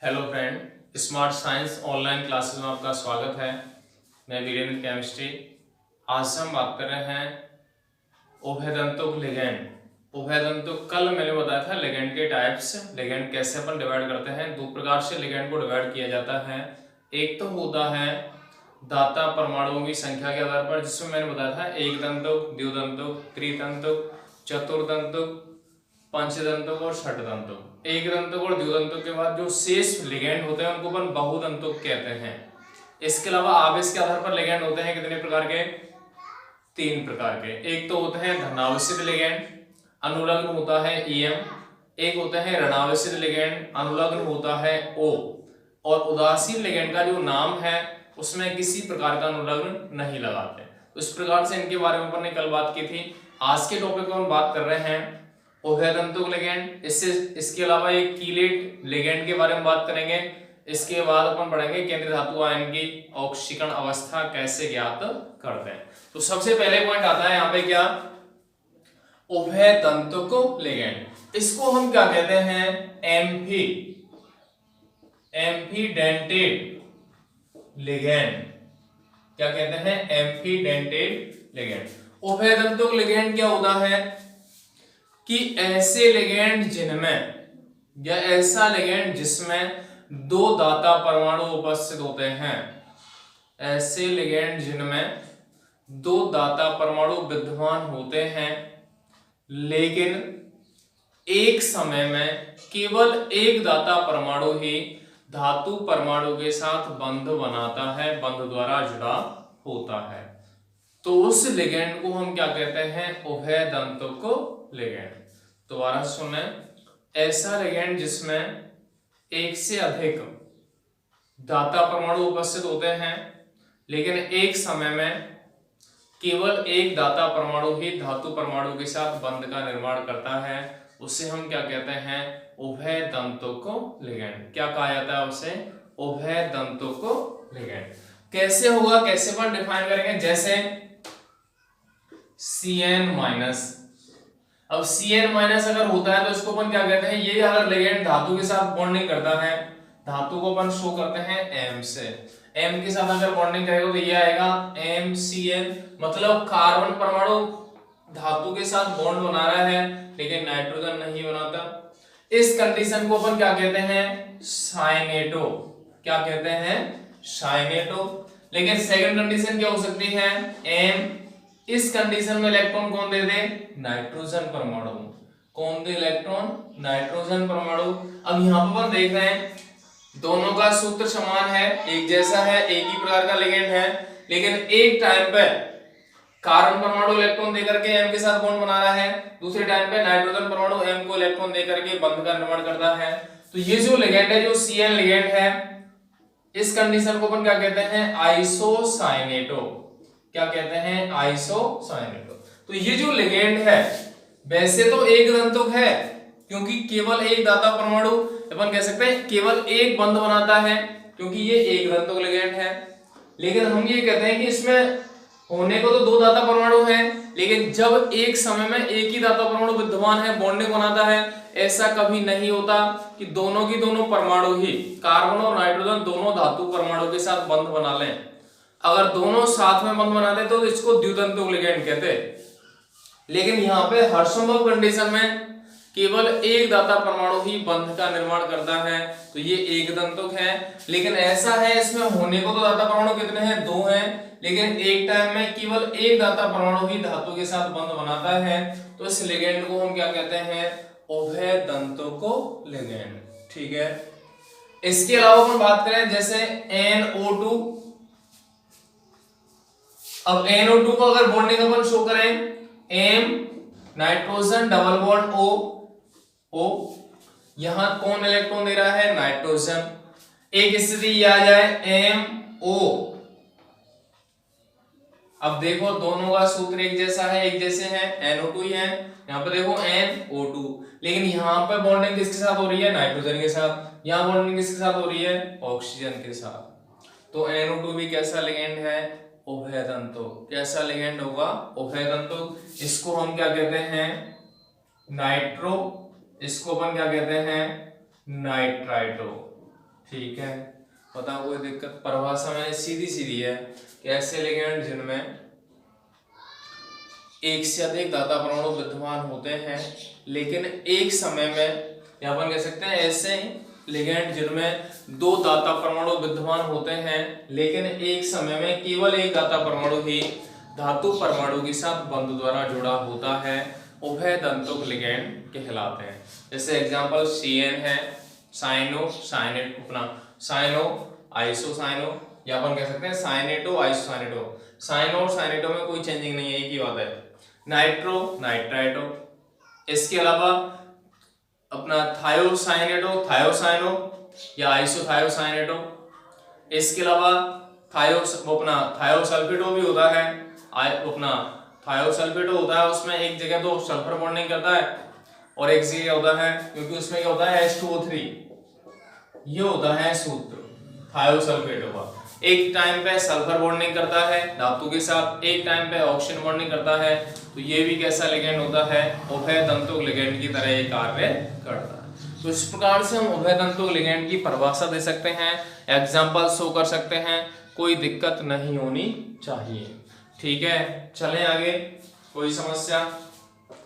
Hello friend, smart science online classes में आपका स्वागत है। मैं वीरेंद्र केमिस्ट्री। आज हम बात कर रहे हैं उभयदंतुक लिगैंड। उभयदंतुक कल मैंने बताया था लिगैंड के टाइप्स, लिगैंड कैसे अपन डिवाइड करते हैं। दो प्रकार से लिगैंड को डिवाइड किया जाता है। एक तो होता है दाता परमाणुओं की संख्या के आधार पर, जिसमें मैंने बताया था एक दंतुक, द्विदंतुक, त्रिदंतुक, चतुर्दंतुक, पंचदंतुक और षटदंतुक। एक दंतुक और द्विदंतुक के बाद जो शेष लिगैंड होते हैं उनको अपन बहुदंतुक कहते हैं। इसके अलावा आवेश के आधार पर लिगैंड होते हैं कितने प्रकार के? तीन प्रकार के। एक तो होते हैं धनावेशित लिगैंड, अनुलग्न होता है EM। एक होता है ऋणावेशित लिगैंड, अनुलग्न होता है O। और उदासीन लिगैंड का जो नाम है उसमें किसी प्रकार का अनुलग्न नहीं लगाते। उस प्रकार से इनके बारे में अपन ने कल बात की थी। आज के टॉपिक में हम बात कर रहे हैं उभयदंतुक लिगैंड। इसके अलावा एक कीलेट लिगैंड के बारे में बात करेंगे। इसके बाद अपन पढ़ेंगे केंद्रीय धातु आयन की ऑक्सीकरण अवस्था कैसे ज्ञात करते हैं। तो सबसे पहले पॉइंट आता है यहाँ पे क्या? उभयदंतुक लिगैंड। इसको हम क्या कहते हैं? एम्फीडेंटेड लिगैंड। क्या कहते हैं? एम्फीडेंटेड लिगैंड। उभयदंतुक लिगैंड क्या होता है कि ऐसे लिगैंड जिनमें या ऐसा लिगैंड जिसमें दो दाता परमाणु उपस्थित होते हैं। ऐसे लिगैंड जिनमें दो दाता परमाणु विद्यमान होते हैं, लेकिन एक समय में केवल एक दाता परमाणु ही धातु परमाणु के साथ बंध बनाता है, बंध द्वारा जुड़ा होता है। तो उस लिगैंड को हम क्या कहते हैं? उभयदंतुक लिगैंड। दोबारा सुने, ऐसा लिगैंड जिसमें एक से अधिक दाता परमाणु उपस्थित होते हैं, लेकिन एक समय में केवल एक दाता परमाणु ही धातु परमाणु के साथ बंध का निर्माण करता है, उसे हम क्या कहते हैं? उभयदंतुक लिगैंड। क्या कहा जाता है उसे? उभयदंतुक लिगैंड। कैसे होगा, कैसे अपन डिफाइन करेंगे? जैसे CN-। अब CN- अगर होता है तो इसको अपन क्या कहते हैं? ये अगर लिगैंड धातु के साथ बॉन्डिंग करता है, धातु को अपन शो करते हैं M से। M के साथ अगर बॉन्डिंग करेगा तो ये आएगा MCN, मतलब कार्बन परमाणु धातु के साथ बॉन्ड बना रहा है लेकिन नाइट्रोजन नहीं बनाता। इस कंडीशन को अपन क्या कहते हैं? साइनेटो। क्या कहते हैं? साइनेटो। लेकिन सेकंड कंडीशन क्या हो सकती है? M। इस कंडीशन में इलेक्ट्रॉन कौन दे दे? नाइट्रोजन परमाणु। कौन दे इलेक्ट्रॉन? नाइट्रोजन परमाणु। अब यहां पर अपन देख रहे हैं दोनों का सूत्र समान है, एक जैसा है, एक ही प्रकार का लिगैंड है, लेकिन एक टाइम पे कार्बन परमाणु इलेक्ट्रॉन देकर के M के साथ बॉन्ड बना रहा है, दूसरे टाइम पे नाइट्रोजन परमाणु M को इलेक्ट्रॉन देकर के बंध का निर्माण करता है। तो ये जो लिगैंड है, जो CN लिगैंड है, इस कंडीशन को अपन क्या कहते हैं? आइसोसाइनेटो। क्या कहते हैं? आइसोसाइनेटो। तो ये जो लिगैंड है वैसे तो एक दंतुक है, क्योंकि केवल एक दाता परमाणु, अपन कह सकते हैं केवल एक बंध बनाता है, क्योंकि ये एक दंतुक लिगैंड है। लेकिन हम ये कहते हैं कि इसमें होने को तो दो दाता परमाणु हैं, लेकिन जब एक समय में एक ही दाता परमाणु विद्यमान है, बॉन्डिंग बनाता है, ऐसा कभी नहीं होता कि दोनों की दोनों परमाणु ही, कार्बन और नाइट्रोजन दोनों धातु परमाणु के साथ बंध बना लें। अगर दोनों साथ में बंध बनाते तो इसको द्विदंतुक लिगैंड कहते। लेकिन यहाँ पे हर संभव कंडीशन में केवल एक दाता परमाणु ही बंध का निर्माण करता है, तो ये एक दंतुक है। लेकिन ऐसा है, इसमें होने को तो दाता परमाणु कितने हैं? दो हैं, लेकिन एक टाइम में केवल एक दाता परमाणु ही धातु के साथ बंध बनाता है, तो इस लिगैंड को हम क्या कहते हैं? उभयदंतुक लिगैंड। ठीक है। इसके अलावा हम बात करें जैसे NO2। अब NO2 को अगर बॉन्डिंग अपन शो करें, M nitrogen double bond O, यहां कौन इलेक्ट्रॉन दे रहा है? नाइट्रोजन। एक स्थिति ये आ जाए MO। अब देखो दोनों का सूत्र एक जैसा है, एक जैसे हैं, NO2 ही है। यहाँ पे देखो NO2, लेकिन यहाँ पे बॉन्डिंग किसके साथ हो रही है? नाइट्रोजन के साथ। यहाँ बॉन्डिंग किसके साथ हो रही है? ऑक्सीजन के साथ। तो NO2 भी कैसा लिगैंड है? उभयदंतुक। कैसा लिगैंड होगा? उभयदंतुक। इसको हम क्या कहते हैं? नाइट्रो। इसको अपन क्या कहते हैं? नाइट्राइटो। ठीक है, बताओ कोई दिक्कत? परिभाषा मैंने सीधी सीधी है कि ऐसे लिगेंड जिनमें एक से अधिक दाता परमाणु विद्यमान होते हैं लेकिन एक समय में, या अपन कह सकते हैं ऐसे लिगेंड जिनमें दो दाता परमाणु विद्यमान होते हैं लेकिन एक समय में केवल एक दाता परमाणु ही धातु परमाणु के साथ बंध द्वारा जुड़ा होता है, उभय तंतुक लिगेंड कहलाते हैं। जैसे एग्जांपल CN है, साइनो साइनेट, अपना साइनो आइसोसाइनो, या अपन कह सकते हैं साइनेटो आइसोसाइनेटो। साइनो और साइनेटो में कोई चेंजिंग नहीं है, एक ही बात है। नाइट्रो नाइट्राइटो, इसके अलावा अपना थायोसाइनेटो थायोसाइनो या आइसोथायोसाइनेटो, इसके अलावा थायोसल्फेटो भी होता है, अपना थायोसल्फेटो होता है, उसमें एक जगह तो सल्फर बॉन्डिंग करता है और एक जगह होता है, क्योंकि उसमें क्या होता है H2O3, ये होता है सूत्र थायोसल्फेटो का। एक टाइम पे सल्फर बॉन्डिंग करता है धातु के साथ, एक टाइम पे ऑक्सीजन बॉन्डिंग करता है, तो ये भी कैसा लिगेंड होता है? उभय तंतुक लिगेंड की तरह ये कार्य करता है। तो इस प्रकार से हम उभय तंतुक लिगेंड की परिभाषा दे सकते हैं, एग्जांपल शो कर सकते हैं, कोई दिक्कत नहीं होनी चाहिए। ठीक है, चलें आगे, कोई समस्या?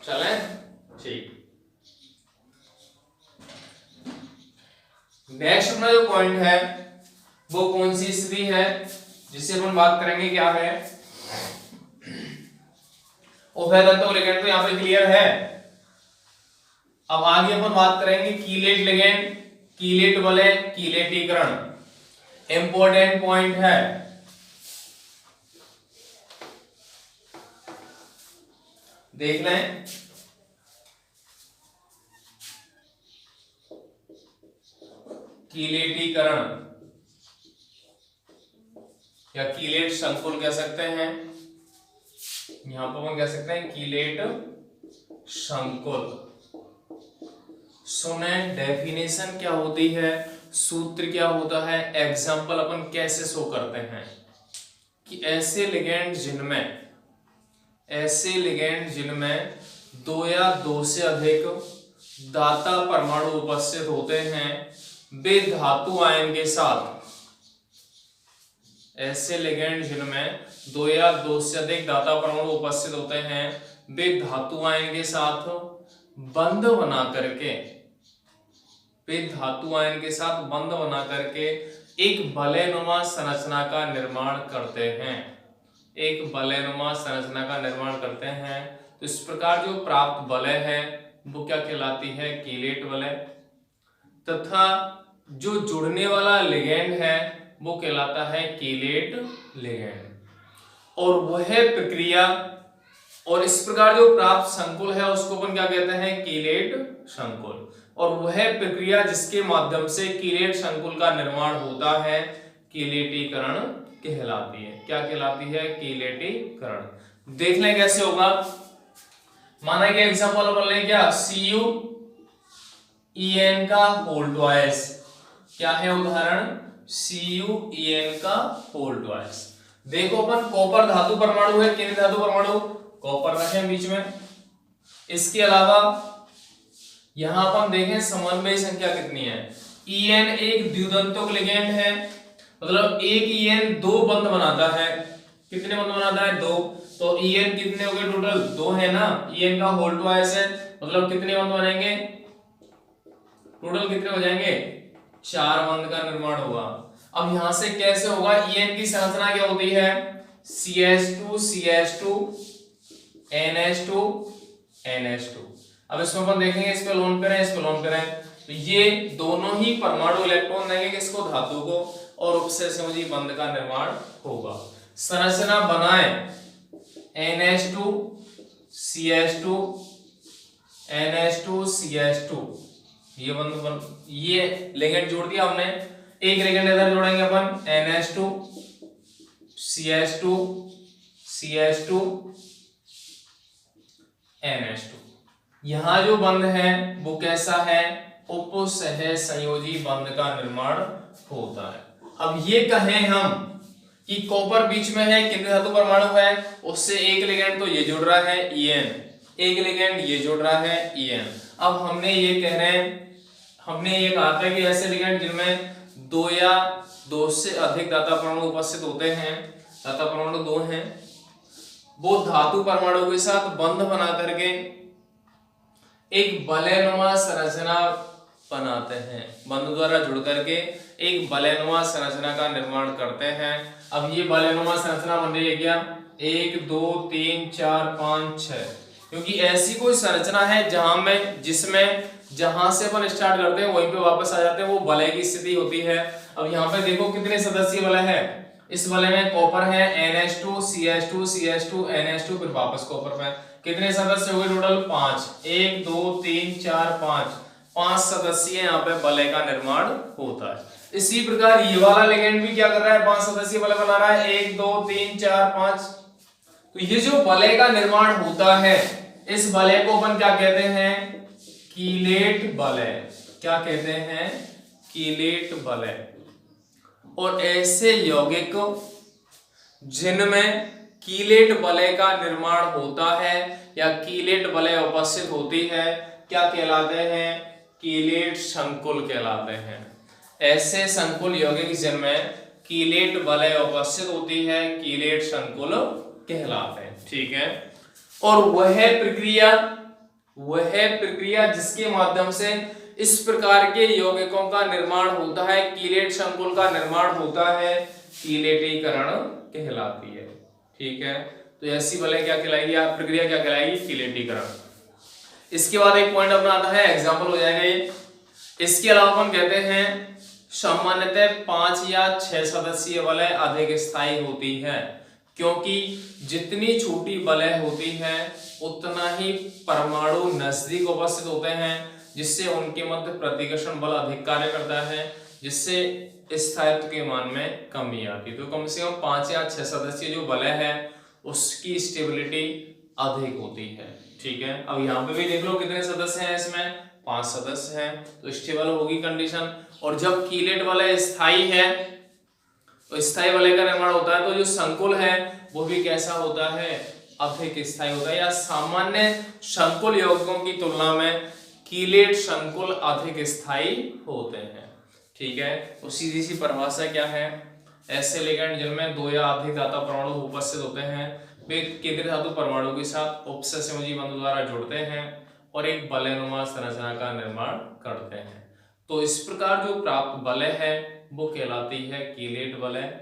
चलें, ठीक। नेक्स्ट अपना जो पॉइंट है वो कौन सी स्थिति है जिससे अपन बात करेंगे, क्या है? उभय तंतुक लिगेंड तो यहाँ पे क्लियर है। अब आगे अपन बात करेंगे कीलेट लिगेंड, कीलेट वलय, कीलेटीकरण, इंपॉर्टेंट पॉइंट है। देख लें, कीलेटीकरण या कीलेट संकुल कह सकते हैं, यहां पर हम कह सकते हैं कीलेट संकुल। सुने, डेफिनेशन क्या होती है, सूत्र क्या होता है, एग्जाम्पल अपन कैसे शो करते हैं कि ऐसे लिगेंड जिनमें दो या दो से अधिक दाता परमाणु उपस्थित होते हैं वे धातु आयन के साथ, ऐसे लिगेंड जिनमें दो या दो से अधिक दाता परमाणु उपस्थित होते हैं वे धातु आयन के साथ बंध बना करके एक वलयनुमा संरचना का निर्माण करते हैं, तो इस प्रकार जो प्राप्त वलय है वो क्या कहलाती है? कीलेट वलय। तथा जो जुड़ने वाला लिगेंड है वो कहलाता है कीलेट लिगेंड। और वह प्रक्रिया, और इस प्रकार जो प्राप्त संकुल है उसको अपन क्या कहते हैं? कीलेट संकुल। और वह प्रक्रिया जिसके माध्यम से कीलेट संकुल का निर्माण होता है कीलेटीकरण कहलाती है। क्या कहलाती है? कीलेटीकरण। देख लें कैसे होगा। माना कि एग्जांपल अपन लें, क्या? CuEn का होल ट्वाइस। क्या है उदाहरण? CuEn का होल ट्वाइस। देखो अपन कॉपर धातु परमाणु है, केंद्रीय धातु परमाणु कॉपर रखे बीच में। इसके अलावा यहां अपन देखें समन्वय संख्या कितनी है। En एक द्विदंतुक लिगेंड है, मतलब एक En दो बंध बनाता है। कितने बंध बनाता है? दो। तो En कितने हो गए टोटल? दो है ना। En का होल ट्वाइस है, मतलब कितने बंध बनेंगे टोटल? कितने हो जाएंगे? चार बंध का निर्माण होगा। अब यहां से कैसे होगा? En की संरचना क्या होती है? CH2 CH2 NH2 NH2। अब इसमें अपन देखेंगे, इस पे लोन पे रहे, इस पे लोन पे रहे, तो ये दोनों ही परमाणु इलेक्ट्रॉन देंगे किसको? धातु को, और उपसे समझिए बंध का निर्माण होगा। संरचना बनाए NH2 CH2 NH2 CH2, ये बंध ये लिगेंड जोड़ दिया हमने। एक लिगेंड इधर जोड़ेंगे अपन NH2 CH2 CH2 NH2। यहां जो बंध है वो कैसा है? उपसह संयोजी बंध का निर्माण होता है। अब ये कहें हम कि कॉपर बीच में है, केंद्रीय धातु परमाणु है, उससे एक लिगेंड तो ये जुड़ रहा है En, एक लिगेंड ये जुड़ रहा है En। अब हमने ये कहा था कि ऐसे लिगेंड जिनमें दो या दो से अधिक दाता परमाणु उपस्थित होते हैं, दाता परमाणु दो हैं, वो धातु परमाणु के साथ बंध बना करके एक वलयनुमा संरचना बनाते हैं, बंध द्वारा जुड़ करके एक वलयनुमा संरचना का निर्माण करते हैं। अब ये वलयनुमा संरचना बन रही है क्या, 1 2 3 4 5 6, क्योंकि ऐसी कोई संरचना है जहां से अपन स्टार्ट करते हैं वहीं पे वापस आ जाते हैं, वो वलय की स्थिति होती है। अब यहाँ पे देखो कितने सदस्यीय वलय है, इस वलय में कॉपर है NH2 CH2 CH2 NH2, फिर वापस कॉपर पे, कितने सदस्य हो गए टोटल 5, 1 2 3 4 5 सदस्यीय यहाँ पे वलय का निर्माण होता है। इसी प्रकार ये वाला लिगेंड भी क्या कर रहा है, 5 सदस्यीय वलय बना रहा है, 1 2 3 4 5। तो ये जो वलय का निर्माण होता है, इस वलय को अपन क्या कहते हैं, कीलेट वलय। क्या कहते हैं, कीलेट वलय। और ऐसे यौगिक जिनमें कीलेट वलय का निर्माण होता है या कीलेट वलय उपस्थित होती है, क्या कहलाते हैं, कीलेट संकुल कहलाते हैं। ऐसे संकुल यौगिक जिनमें कीलेट वलय उपस्थित होती है, कीलेट संकुल कहलाते हैं। ठीक है। और वह प्रक्रिया जिसके माध्यम से इस प्रकार के यौगिकों का निर्माण होता है, कीलेट संकुल का निर्माण होता है, कीलेटीकरण कहलाती है। ठीक है। तो ऐसी वलय क्या कहलाएगी, प्रक्रिया क्या कहलाएगी, कीलेटीकरण। इसके बाद एक पॉइंट अपना आता है, एग्जाम्पल हो जाएगा ये। इसके अलावा अपन कहते हैं सामान्यतः 5 या 6 सदस्यीय वलय अधिक स्थायी होती है, क्योंकि जितनी छोटी वलय होती है उतना ही परमाणु नजदीक उपस्थित होते हैं, जिससे उनके मध्य प्रतिकर्षण बल अधिक कार्य करता है, जिससे स्थायित्व के मान में कमी आती है। तो कम से कम 5 या 6 सदस्यीय जो वलय है उसकी स्टेबिलिटी अधिक होती है। ठीक है। अब यहाँ पे भी देख लो कितने सदस्य हैं, इसमें 5 सदस्य हैं, तो स्टेबल होगी कंडीशन। और जब कीलेट वलय स्थायी है तो स्थायी वलय का निर्माण होता है, तो जो संकुल है वो भी कैसा होता है, अधिक स्थायी होता है, या सामान्य संकुल यौगिकों की तुलना में कीलेट संकुल अधिक स्थायी होते हैं। ठीक है। तो सीधी सी परिभाषा क्या है, ऐसे लिगेंड जिनमें 2 या अधिक दाता परमाणु उपस्थित होते हैं, वे केंद्रीय धातु परमाणु के साथ उपसंयोजी बंध द्वारा जुड़ते हैं और एक वलयनुमा संरचना का निर्माण करते हैं। तो इस प्रकार जो प्राप्त वलय है वो कहलाती है कीलेट वलय।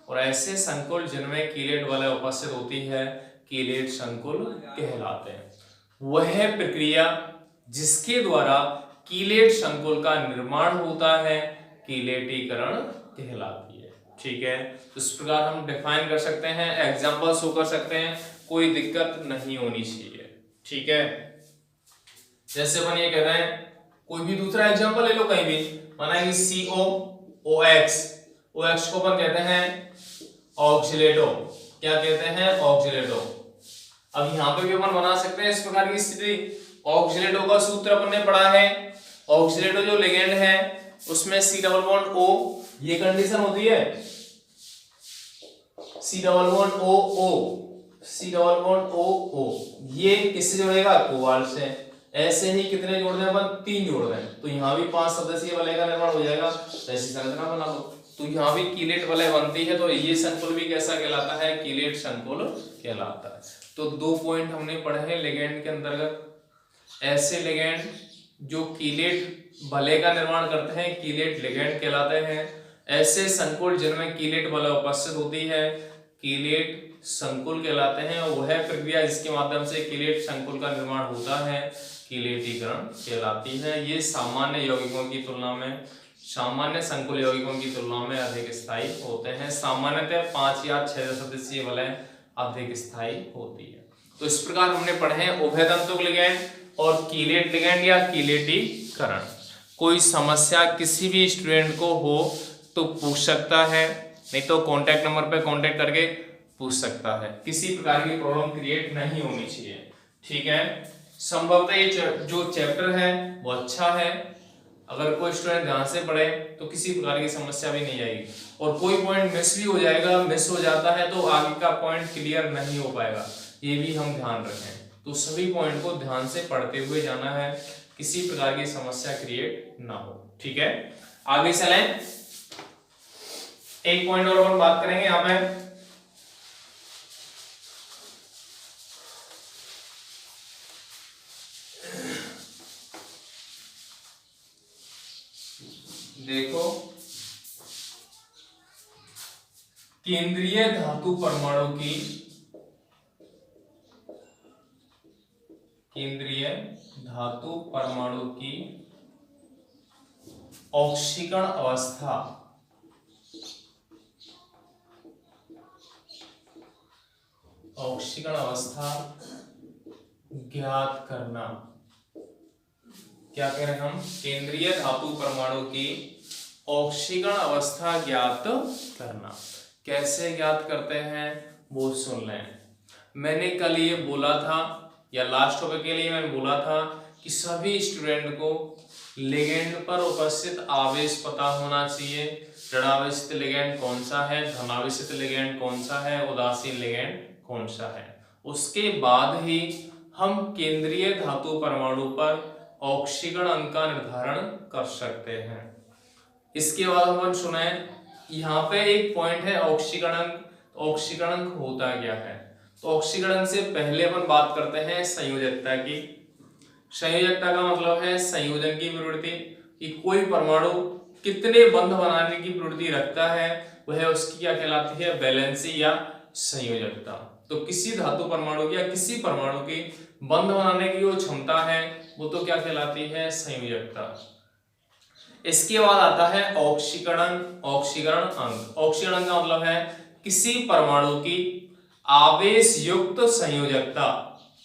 और ऐसे संकुल जिनमें कीलेट वलय उपस्थित होती है, कीलेट संकुल कहलाते हैं। वह प्रक्रिया जिसके द्वारा कीलेट संकुल का निर्माण होता है, कीलेटीकरण कहलाती है। ठीक है। तो इस प्रकार हम डिफाइन कर सकते हैं, एग्जांपल शो कर सकते हैं, कोई दिक्कत नहीं होनी चाहिए। ठीक है। जैसे अपन ये कह रहे हैं, कोई भी दूसरा एग्जांपल ले लो कहीं भी, माना कि COOX, OX को अपन कहते हैं ऑक्सीलेटो। क्या कहते हैं, ऑक्सीलेटो। अब यहाँ पे भी अपन बना सकते हैं इस प्रकार की स्थिति। ऑक्सीलेटो का सूत्र अपन ने पढ़ा है, ऑक्सीलेटो जो लिगेंड है उसमें C डबल बॉन्ड O, ये कंडीशन होती है, C double bond O, C double bond O, ये किससे जुड़ेगा, कोबाल्ट से। ऐसे ही कितने जोड़ दें अपन, 3 जोड़ दें, तो यहाँ भी 5 सदस्यीय वलय का निर्माण हो जाएगा। ऐसी संरचना बना लो, तो यहाँ भी कीलेट वलय बनती है, तो ये संकुल भी कैसा कहलाता है, कीलेट संकुल कहलाता है। तो 2 पॉइंट हमने पढ़े हैं लिगेंड के अंतर्गत। ऐसे लिगेंड जो कीलेट वलय का निर्माण करते हैं, कीलेट लिगेंड कहलाते हैं। ऐसे संकुल जिनमें कीलेट वलय उपस्थित होती है, कीलेट संकुल कहलाते हैं। और वह प्रक्रिया जिसके माध्यम से कीलेट संकुल का निर्माण होता है, कीलेटीकरण कहलाती है। ये सामान्य यौगिकों की तुलना में, सामान्य संकुल यौगिकों की तुलना में अधिक स्थायी होते हैं। सामान्यतः 5 या 6 सदस्यीय वलय अधिक स्थायी होती है। तो इस प्रकार हमने पढ़े हैं उभयतंतुक लिगेंड और कीलेट लिगेंड या कीलेटीकरण। कोई समस्या किसी भी स्टूडेंट को हो तो पूछ सकता है, नहीं तो कांटेक्ट नंबर पे कांटेक्ट करके पूछ सकता है। किसी प्रकार की प्रॉब्लम क्रिएट नहीं होनी चाहिए। ठीक है। संभवतः ये जो चैप्टर है वो अच्छा है, अगर कोई स्टूडेंट ध्यान से पढ़े तो किसी प्रकार की समस्या भी नहीं आएगी। और कोई पॉइंट मिस भी हो जाएगा, मिस हो जाता है तो आगे का पॉइंट क्लियर नहीं हो पाएगा, ये भी हम ध्यान रखें। तो सभी पॉइंट को ध्यान से पढ़ते हुए जाना है, किसी प्रकार की समस्या क्रिएट ना हो। ठीक है। आगे चलें। एक पॉइंट और अपन बात करेंगे यहाँ पे। देखो, केंद्रीय धातु परमाणु की, केंद्रीय धातु परमाणु की ऑक्सीकरण अवस्था, ऑक्सीकरण अवस्था ज्ञात करना। क्या कह रहे हैं हम? केंद्रीय धातु परमाणु की ऑक्सीकरण अवस्था ज्ञात करना। कैसे ज्ञात करते हैं वो सुन लें। मैंने कल ये बोला था, या लास्ट टॉपिक के लिए मैंने बोला था कि सभी स्टूडेंट को लिगेंड पर उपस्थित आवेश पता होना चाहिए। ऋणावेशित लिगेंड कौन सा है, धनावेशित लिगेंड कौन सा है, उदासीन लिगेंड कौन सा है। उसके बाद ही हम केंद्रीय धातु परमाणु पर ऑक्सीकरण अंक का निर्धारण कर सकते हैं। इसके बाद हम सुने, यहाँ पे एक पॉइंट है ऑक्सीकरण अंक। ऑक्सीकरण अंक होता क्या है? तो ऑक्सीकरण से पहले अपन बात करते हैं संयोजकता की। संयोजकता का मतलब है संयोजन की प्रवृत्ति, कि कोई परमाणु कितने बंध बनाने की प्रवृत्ति रखता है, वह उसकी क्या कहलाती है? वैलेंसी या संयोजकता। तो किसी धातु परमाणु की या किसी परमाणु की बंध बनाने की जो क्षमता है वो तो क्या कहलाती है? संयोजकता। इसके बाद आता है ऑक्सीकरण, ऑक्सीकरण अंक। ऑक्सीकरण अंक का मतलब है किसी परमाणु की आवेश युक्त संयोजकता।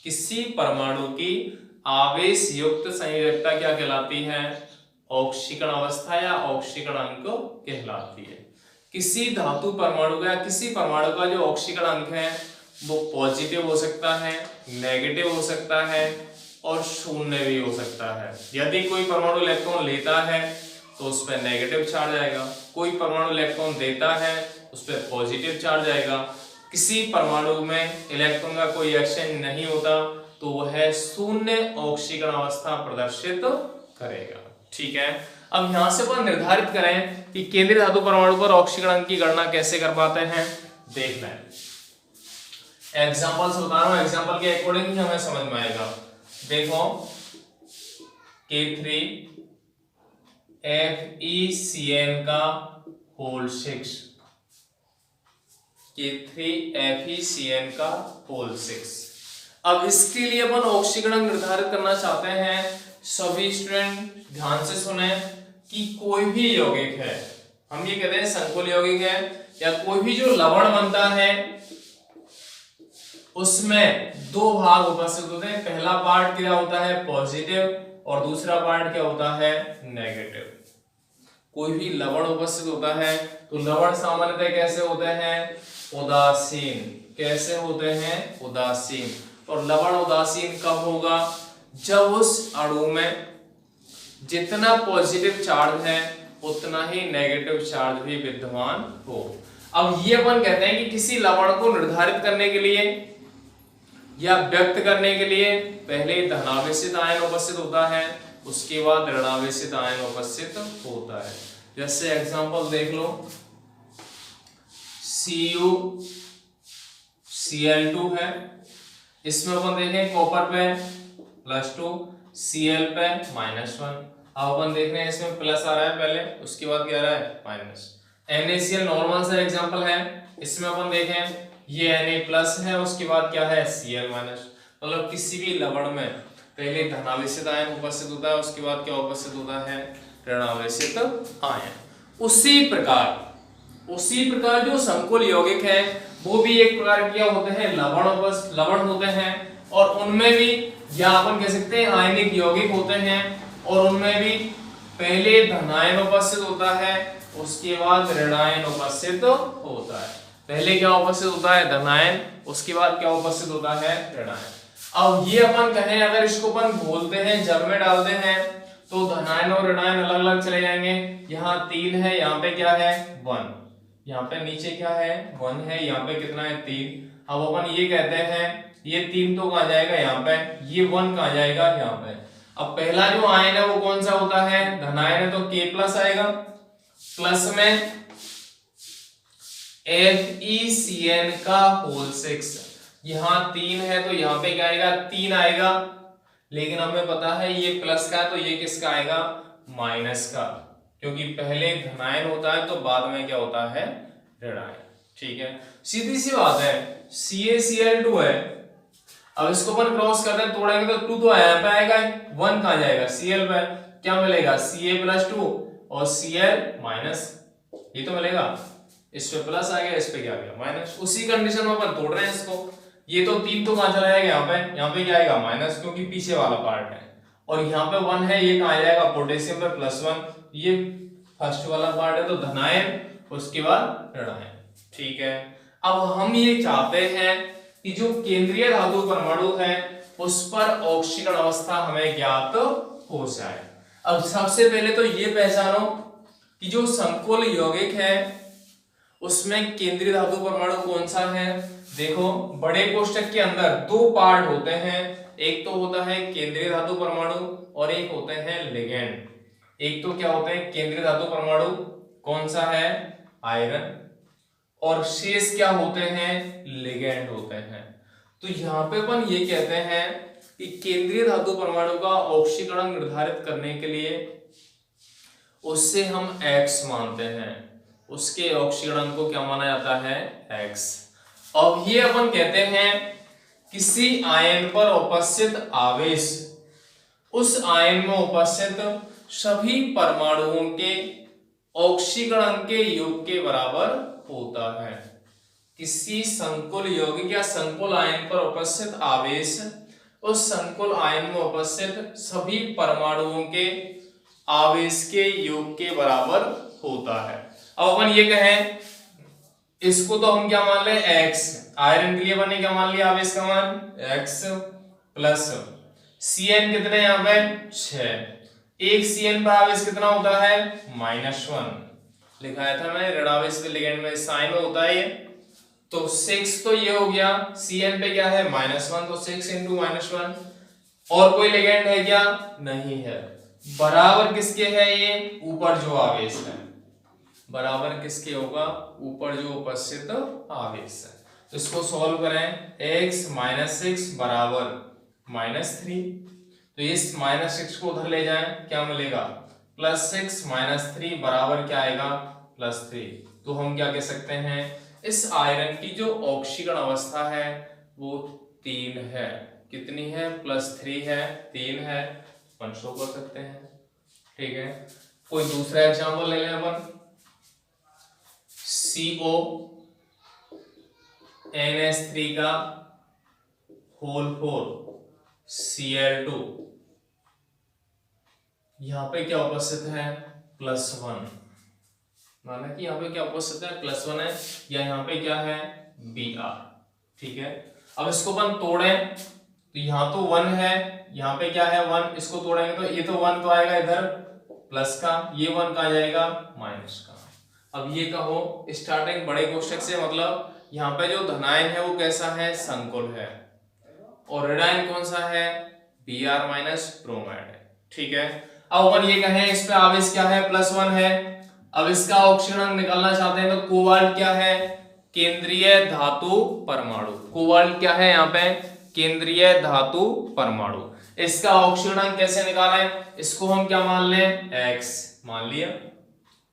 किसी परमाणु की आवेश युक्त संयोजकता क्या कहलाती है? ऑक्सीकरण अवस्था या ऑक्सीकरण अंक कहलाती है। किसी धातु परमाणु का या किसी परमाणु का जो ऑक्सीकरण अंक है वो पॉजिटिव हो सकता है, नेगेटिव हो सकता है और शून्य भी हो सकता है। यदि कोई परमाणु इलेक्ट्रॉन लेता है तो उस पर नेगेटिव चार्ज आएगा, कोई परमाणु इलेक्ट्रॉन देता है उस पर पॉजिटिव चार्ज आएगा। किसी परमाणु में इलेक्ट्रॉन का कोई एक्सचेंज नहीं होता तो वह शून्य ऑक्सीकरण अवस्था प्रदर्शित करेगा। ठीक है, अब यहां से अपन निर्धारित करें कि केंद्रीय धातु परमाणु पर ऑक्सीकरण अंक की गणना कैसे कर पाते हैं। देख लें, एग्जांपल से बता रहा हूं, एग्जांपल के अकॉर्डिंग ही हमें समझ में आएगा। देखो, K3FeCN का होल 6, K3FeCN का होल 6। अब इसके लिए अपन ऑक्सीकरण निर्धारित करना चाहते हैं। सभी स्टूडेंट ध्यान से सुने कि कोई भी यौगिक है, हम ये कहते हैं संकुल यौगिक है, या कोई भी जो लवण बनता है उसमें दो भाग उपस्थित होते हैं। पहला पार्ट क्या होता है? पॉजिटिव, और दूसरा पार्ट क्या होता है? नेगेटिव। कोई भी लवण उपस्थित होता है तो लवण सामान्यतः कैसे होते हैं? उदासीन। कैसे होते हैं? उदासीन। और लवण उदासीन कब होगा? जब उस अणु में जितना पॉजिटिव चार्ज है उतना ही नेगेटिव चार्ज भी विद्यमान हो। अब ये अपन कहते हैं कि किसी लवण को निर्धारित करने के लिए या व्यक्त करने के लिए पहले धनावेशित आयन उपस्थित होता है, उसके बाद ऋणावेशित आयन उपस्थित होता है। जैसे एग्जांपल देख लो, CuCl2 है, इसमें अपन देखें कॉपर पे +2, Cl पे -1। अब अपन देख रहे हैं इसमें प्लस आ रहा है पहले, उसके बाद क्या आ रहा है? माइनस। NaCl नॉर्मल सा एग्जांपल है, इसमें अपन देखें ये Na+ है, उसके बाद क्या है? Cl-। मतलब किसी भी लवण में पहले धनावेशित आयन उपस्थित होता है, उसके बाद क्या उपस्थित होता है? ऋणावेशित आयन। उसी प्रकार जो संकुल यौगिक है वो भी एक प्रकार के होते हैं लवण होते हैं, और उनमें भी, या अपन कह सकते हैं आयनिक यौगिक होते हैं, और उनमें भी पहले धनायन उपस्थित होता है, उसके बाद ऋणायन उपस्थित होता है। पहले क्या उपस्थित होता है? धनायन, उसके बाद क्या उपस्थित होता है? ऋणायन। अब ये अपन कहें, अगर इसको अपन घोलते हैं, जल में डालते हैं, तो धनायन और ऋणायन अलग अलग चले जाएंगे। यहाँ 3 है, यहाँ पे क्या है? 1। यहाँ पे नीचे क्या है? 1 है, यहाँ पे कितना है? 3। अब अपन ये कहते हैं ये 3 तो कहाँ जाएगा? यहाँ पे। ये 1 कहाँ जाएगा? यहाँ पे। अब पहला जो आयन है वो कौन सा होता है? धनायन है, तो K+ आएगा। प्लस में FeCN का होल 6। यहाँ 3 है तो यहाँ पे क्या आएगा, 3 आएगा, लेकिन हमें पता है ये प्लस का है तो ये किसका आएगा, माइनस का, क्योंकि पहले धनायन होता है तो बाद में क्या होता है, ऋणायन। ठीक है, सीधी सी बात है, CaCl2 है। अब इसको अपन क्रॉस करते हैं, तोड़ेंगे तो 2 तो यहाँ पे आएगा, 1 कहाँ जाएगा, Cl पे, क्या मिलेगा, Ca+2 और Cl-, ये तो मिलेगा। इस पे प्लस आ गया, इस पे क्या आ गया, माइनस। उसी कंडीशन में अपन तोड़ रहे हैं इसको। ये तो 3 तो कहां चला जाएगा, यहाँ पे क्या आएगा, माइनस, क्योंकि पीछे वाला पार्ट है। और यहाँ पे 1 है, ये कहां जाएगा, पोटेशियम पे +1, ये फर्स्ट वाला पार्ट है तो धनायन, उसके बाद ऋणायन। ठीक है, अब हम ये चाहते हैं कि जो केंद्रीय धातु परमाणु है उस पर ऑक्सीकरण अवस्था हमें ज्ञात हो जाए। अब सबसे पहले तो ये पहचानो कि जो संकुल यौगिक है उसमें केंद्रीय धातु परमाणु कौन सा है। देखो, बड़े कोष्ठक के अंदर 2 पार्ट होते हैं, एक तो होता है केंद्रीय धातु परमाणु और एक होते हैं लिगैंड। एक तो क्या होते हैं केंद्रीय धातु परमाणु, कौन सा है, आयरन, और शेष क्या होते हैं, लिगैंड होते हैं। तो यहाँ पे अपन ये कहते हैं कि केंद्रीय धातु परमाणु का ऑक्सीकरण निर्धारित करने के लिए उससे हम X मानते हैं, उसके ऑक्सीकरण को क्या माना जाता है, X। अब ये अपन कहते हैं किसी आयन पर उपस्थित आवेश उस आयन में उपस्थित सभी परमाणुओं के ऑक्सीकरण के योग के बराबर होता है। किसी संकुल यौगिक या संकुल आयन पर उपस्थित आवेश उस संकुल आयन में उपस्थित सभी परमाणुओं के आवेश के योग के बराबर होता है। अब अपन ये कहें, इसको तो हम क्या मान ले, X, आयरन के लिए बने क्या मान लिया, आवेश का मान X प्लस Cn कितने यहाँ पे 6, एक Cn पर आवेश कितना होता है, -1 लिखाया था मैं, ऋणावेश के लिगेंड में साइन होता है ये, तो 6 तो ये हो गया, Cn पे क्या है, -1, तो 6 × -1, और कोई लिगेंड है क्या, नहीं है। बराबर किसके है ये, ऊपर जो आवेश है, बराबर किसके होगा, ऊपर जो उपस्थित आवेश है। तो इसको सॉल्व करें, x - 6 बराबर -3, तो इस -6 को उधर ले जाएं, क्या मिलेगा, +6 - 3 बराबर क्या आएगा, +3। तो हम क्या कह सकते हैं, इस आयरन की जो ऑक्सीकरण अवस्था है वो 3 है। कितनी है, +3 है, 3 है, अपन शो कर सकते हैं। ठीक है, कोई दूसरा एग्जांपल ले लें अपन, CO NH3 का होल 4 Cl2, यहां पे क्या उपस्थित है, +1, माना कि यहाँ पे क्या उपस्थित है, +1 है, या यहाँ पे क्या है, Br। ठीक है, अब इसको अपन तोड़ें तो यहाँ तो 1 है, यहाँ पे क्या है 1, इसको तोड़ेंगे तो ये तो 1 तो आएगा इधर प्लस का, ये 1 का जाएगा माइनस का। अब ये कहो स्टार्टिंग बड़े कोष्ठक से, मतलब यहाँ पे जो धनायन है वो कैसा है, संकुल है, और ऋणायन कौन सा है, Br- ब्रोमाइड है। ठीक है, अब अपन ये कहें इस पे आवेश क्या है, +1 है। अब इसका ऑक्सीकरण निकालना चाहते हैं तो कोबाल्ट क्या है, केंद्रीय धातु परमाणु, कोबाल्ट क्या है यहाँ पे, केंद्रीय धातु परमाणु। इसका ऑक्सीकरण कैसे निकालें, इसको हम क्या मान लें, X मान लिया,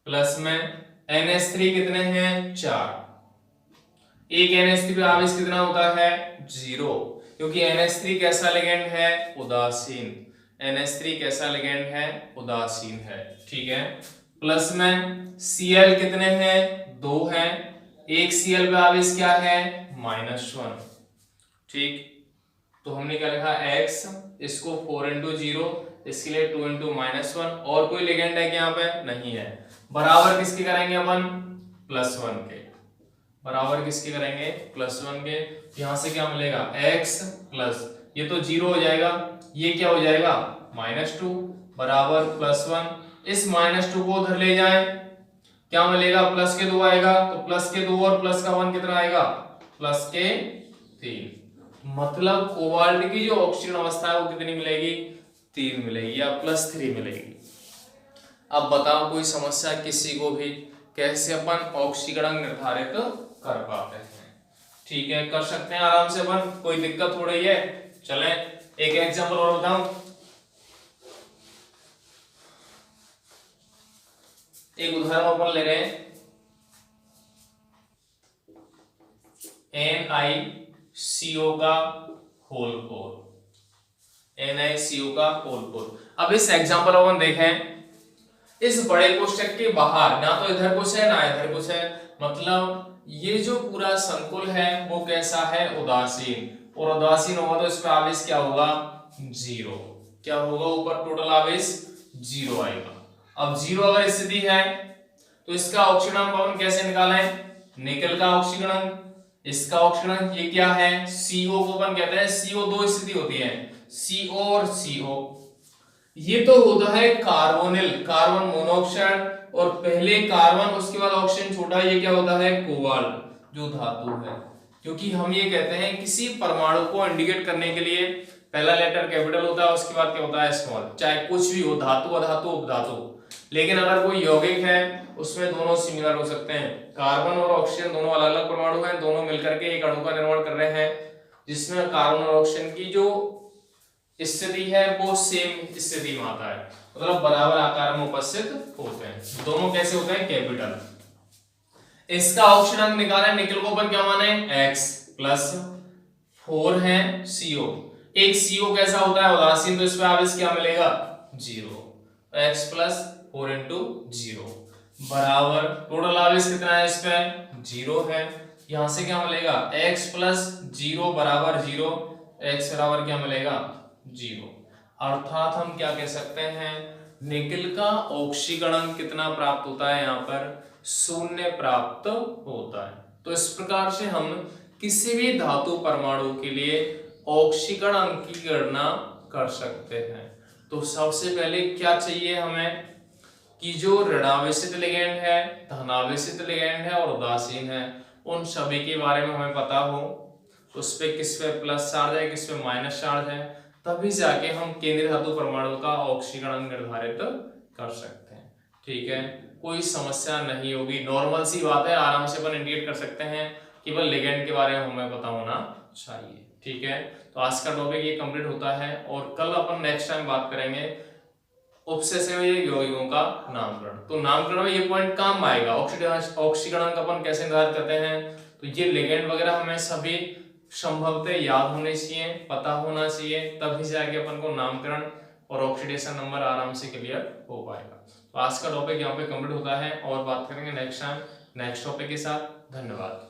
प्लस में NH3 कितने हैं, 4, एक NH3 पे आवेश कितना होता है, 0, क्योंकि NH3 कैसा लिगेंड है, उदासीन, NH3 कैसा लिगेंड है, उदासीन है। ठीक है, प्लस में Cl कितने हैं, 2 हैं, एक Cl पे आवेश क्या है, -1। ठीक, तो हमने क्या लिखा, X, इसको 4 × 0, इसके लिए 2 × -1, और कोई लिगेंड है कि यहाँ पे नहीं है। बराबर किसके करेंगे अपन, +1 के, बराबर किसके करेंगे, +1 के। यहां से क्या मिलेगा, X प्लस, ये तो 0 हो जाएगा, ये क्या हो जाएगा, -2 बराबर +1। इस -2 को उधर ले जाएं, क्या मिलेगा, प्लस के 2 आएगा, तो प्लस के 2 और प्लस का 1 कितना आएगा, प्लस के 3। मतलब कोबाल्ट की जो ऑक्सीजन अवस्था है वो कितनी मिलेगी, 3 मिलेगी, या +3 मिलेगी। अब बताओ कोई समस्या किसी को भी कैसे अपन ऑक्सीकरण निर्धारित कर पाते हैं। ठीक है, कर सकते हैं आराम से अपन, कोई दिक्कत हो रही है? चलें एक एग्जांपल और बताऊं। एक उदाहरण अपन ले रहे हैं, NiCO का होल कोर, NiCO का होल कोर। अब इस एग्जांपल अपन देखें, इस बड़े कोष्टक के बाहर ना तो इधर कुछ है ना इधर कुछ है, मतलब ये जो पूरा संकुल है वो कैसा है? उदासीन। और उदासीन होगा तो इसमें आवेश क्या होगा? जीरो। क्या होगा? ऊपर टोटल आवेश जीरो आएगा। अब जीरो अगर स्थिति है तो इसका ऑक्सीकरण पवन कैसे निकालें? निकल का ऑक्सीकरण, इसका ऑक्सीकरण ये क्या है? CO को अपन कहते हैं, CO दो स्थिति होती है, CO और CO। ये तो होता है कार्बोनिल, कार्बन मोनोऑक्साइड, और पहले कार्बन उसके बाद ऑक्सीजन छोटा, ये क्या होता है? कोबाल्ट, जो धातु है। क्योंकि हम ये कहते हैं किसी परमाणु को इंडिकेट करने के लिए पहला लेटर कैपिटल होता है, उसके बाद क्या होता है? स्मॉल। चाहे कुछ भी हो, धातु अधातु उपधातु, लेकिन अगर कोई यौगिक है उसमें दोनों सिमिलर हो सकते हैं। कार्बन और ऑक्सीजन दोनों अलग अलग परमाणु हैं, दोनों मिलकर के एक अणु का निर्माण कर रहे हैं, जिसमें कार्बन और ऑक्सीजन की जो स्थिति है वो सेम स्थिति में आता है, मतलब बराबर आकार में उपस्थित होते हैं। दोनों कैसे होते हैं? कैपिटल। इसका ऑक्सीजन निकालें, निकल को अपन क्या माने? X प्लस 4 है CO। एक CO कैसा होता है? उदासीन, तो इसमें आवेश क्या मिलेगा? जीरो। X प्लस 4 इंटू 0 बराबर टोटल आवेश कितना है? इस पे जीरो है। यहां से क्या मिलेगा? X प्लस 0 बराबर 0, X बराबर क्या मिलेगा? जीरो। अर्थात हम क्या कह सकते हैं? निकल का ऑक्सीकरण कितना प्राप्त होता है? यहाँ पर शून्य प्राप्त होता है। तो इस प्रकार से हम किसी भी धातु परमाणु के लिए ऑक्सीकरण की गणना कर सकते हैं। तो सबसे पहले क्या चाहिए हमें? कि जो ऋणावेशित लिगेंड है, धनावेशित लिगेंड है और उदासीन है, उन सभी के बारे में हमें पता हो, उस पे किस पे प्लस चार्ज है, किस पे माइनस चार्ज है, तभी जाके हम केंद्रीय धातु परमाणु का ऑक्सीकरण निर्धारित कर सकते हैं। ठीक है, कोई समस्या नहीं होगी, नॉर्मल सी बात है, आराम से अपन इंडिकेट कर सकते हैं। केवल लिगेंड के बारे में हमें पता होना चाहिए। ठीक है, तो आज का टॉपिक ये कंप्लीट होता है और कल अपन नेक्स्ट टाइम बात करेंगे उपसेचय यौगिकों का नामकरण। तो नामकरण में ये पॉइंट काम आएगा, ऑक्सीकरण का अपन कैसे निर्धारित करते हैं। तो ये लिगेंड वगैरह हमें सभी संभवतः याद होने चाहिए, पता होना चाहिए, तभी जाके अपन को नामकरण और ऑक्सीडेशन नंबर आराम से क्लियर हो पाएगा। तो आज का टॉपिक यहाँ पे कंप्लीट होता है और बात करेंगे नेक्स्ट टाइम नेक्स्ट टॉपिक के साथ। धन्यवाद।